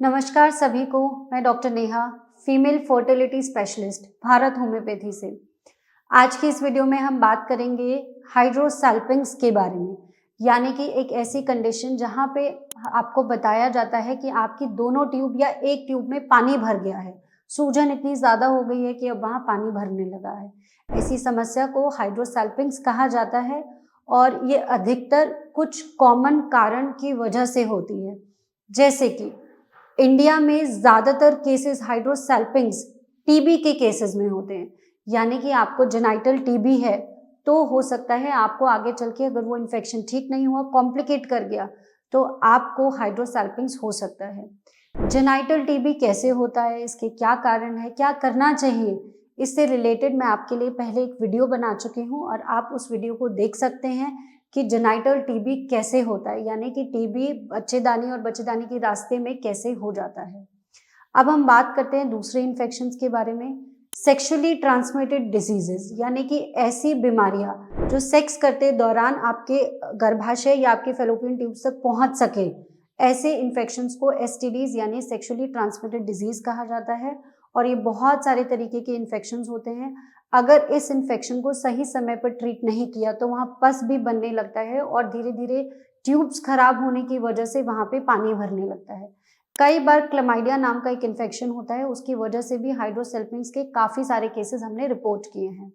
नमस्कार सभी को। मैं doctor Neha, female fertility specialist, Bharat homeopathy से। आज की इस वीडियो में हम बात करेंगे हाइड्रोसल्फिंग्स के बारे में, यानी कि एक ऐसी कंडीशन जहां पे आपको बताया जाता है कि आपकी दोनों ट्यूब या एक ट्यूब में पानी भर गया है। सूजन इतनी ज़्यादा हो गई है कि अब वहाँ पानी भरने लगा है। ऐसी समस्या को हाइड्रोसल्फिंग्स कहा जाता है और ये अधिकतर कुछ कॉमन कारण की वजह से होती है, जैसे कि इंडिया में ज़्यादातर केसेस हाइड्रोसल्फिंग्स टीबी के केसेस में होते हैं, यानी कि आपको जेनाइटल टीबी है तो हो सकता है आपको आगे चल के अगर वो इन्फेक्शन ठीक नहीं हुआ, कॉम्प्लिकेट कर गया, तो आपको हाइड्रोसल्फिंग्स हो सकता है। जेनाइटल टीबी कैसे होता है, इसके क्या कारण है, क्या करना चाहिए, इससे रिलेटेड मैं आपके लिए पहले एक वीडियो बना चुकी हूँ और आप उस वीडियो को देख सकते हैं कि जेनाइटल टीबी कैसे होता है, यानी कि टीबी बच्चेदानी और बच्चेदानी के रास्ते में कैसे हो जाता है। अब हम बात करते हैं दूसरे इन्फेक्शंस के बारे में। सेक्सुअली ट्रांसमिटेड डिजीजेस, यानी कि ऐसी बीमारियां जो सेक्स करते दौरान आपके गर्भाशय या आपके फैलोपियन ट्यूब्स तक पहुंच सके, ऐसे इन्फेक्शंस को एसटीडीज यानी सेक्सुअली ट्रांसमिटेड डिजीज कहा जाता है। और ये बहुत सारे तरीके के इन्फेक्शंस होते हैं। अगर इस इन्फेक्शन को सही समय पर ट्रीट नहीं किया तो वहाँ पस भी बनने लगता है और धीरे धीरे ट्यूब्स खराब होने की वजह से वहाँ पे पानी भरने लगता है। कई बार क्लमाइडिया नाम का एक इन्फेक्शन होता है, उसकी वजह से भी हाइड्रोसल्फिंग्स के काफ़ी सारे केसेस हमने रिपोर्ट किए हैं।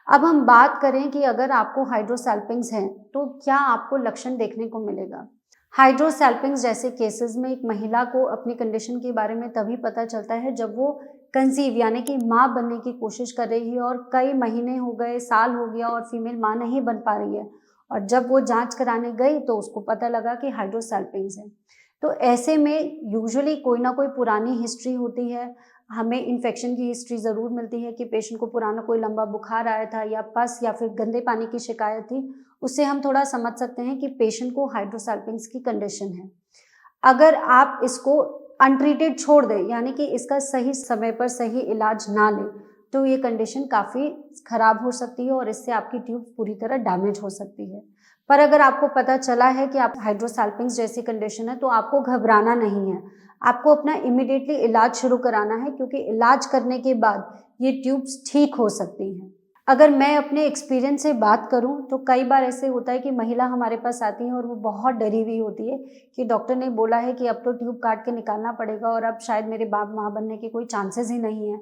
अब हम बात करें कि अगर आपको हाइड्रोसल्फिंग्स हैं तो क्या आपको लक्षण देखने को मिलेगा। हाइड्रोसल्फिंग्स जैसे केसेस में एक महिला को अपनी कंडीशन के बारे में तभी पता चलता है जब वो कंसीव यानी कि माँ बनने की कोशिश कर रही है और कई महीने हो गए, साल हो गया और फीमेल माँ नहीं बन पा रही है, और जब वो जांच कराने गई तो उसको पता लगा कि हाइड्रोसल्फिंग्स है। तो ऐसे में यूजुअली कोई ना कोई पुरानी हिस्ट्री होती है। हमें इन्फेक्शन की हिस्ट्री ज़रूर मिलती है कि पेशेंट को पुराना कोई लंबा बुखार आया था या पस या फिर गंदे पानी की शिकायत थी। उससे हम थोड़ा समझ सकते हैं कि पेशेंट को हाइड्रोसल्फिंग्स की कंडीशन है। अगर आप इसको अनट्रीटेड छोड़ दें, यानी कि इसका सही समय पर सही इलाज ना लें, तो ये कंडीशन काफ़ी खराब हो सकती है और इससे आपकी ट्यूब पूरी तरह डैमेज हो सकती है। पर अगर आपको पता चला है कि आप हाइड्रोसल्फिंग्स जैसी कंडीशन है तो आपको घबराना नहीं है। आपको अपना इमीडिएटली इलाज शुरू कराना है, क्योंकि इलाज करने के बाद ये ट्यूब्स ठीक हो सकती हैं। अगर मैं अपने एक्सपीरियंस से बात करूं तो कई बार ऐसे होता है कि महिला हमारे पास आती है और वो बहुत डरी हुई होती है कि डॉक्टर ने बोला है कि अब तो ट्यूब काट के निकालना पड़ेगा और अब शायद मेरे बाप माँ बनने के कोई चांसेस ही नहीं है।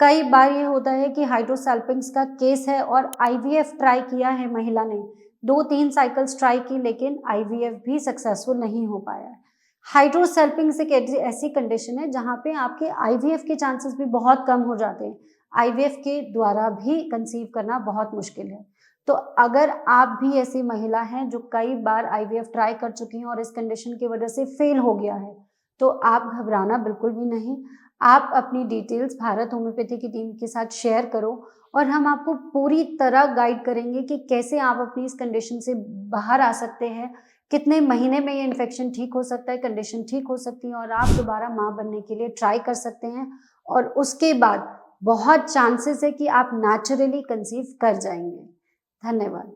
कई बार ये होता है कि हाइड्रोसल्फिंग्स का केस है और आईवीएफ ट्राई किया है महिला ने, 2-3 साइकिल्स ट्राई की, लेकिन आईवीएफ भी सक्सेसफुल नहीं हो पाया है। हाइड्रोसल्फिंग्स एक ऐसी कंडीशन है जहाँ पे आपके आईवीएफ के चांसेस भी बहुत कम हो जाते हैं। आईवीएफ के द्वारा भी कंसीव करना बहुत मुश्किल है। तो अगर आप भी ऐसी महिला हैं जो कई बार आईवीएफ ट्राई कर चुकी हैं और इस कंडीशन की वजह से फेल हो गया है, तो आप घबराना बिल्कुल भी नहीं। आप अपनी डिटेल्स भारत होम्योपैथी की टीम के साथ शेयर करो और हम आपको पूरी तरह गाइड करेंगे कि कैसे आप अपनी इस कंडीशन से बाहर आ सकते हैं, कितने महीने में ये इन्फेक्शन ठीक हो सकता है, कंडीशन ठीक हो सकती है और आप दोबारा माँ बनने के लिए ट्राई कर सकते हैं। और उसके बाद बहुत चांसेस है कि आप नेचुरली कंसीव कर जाएंगे। धन्यवाद।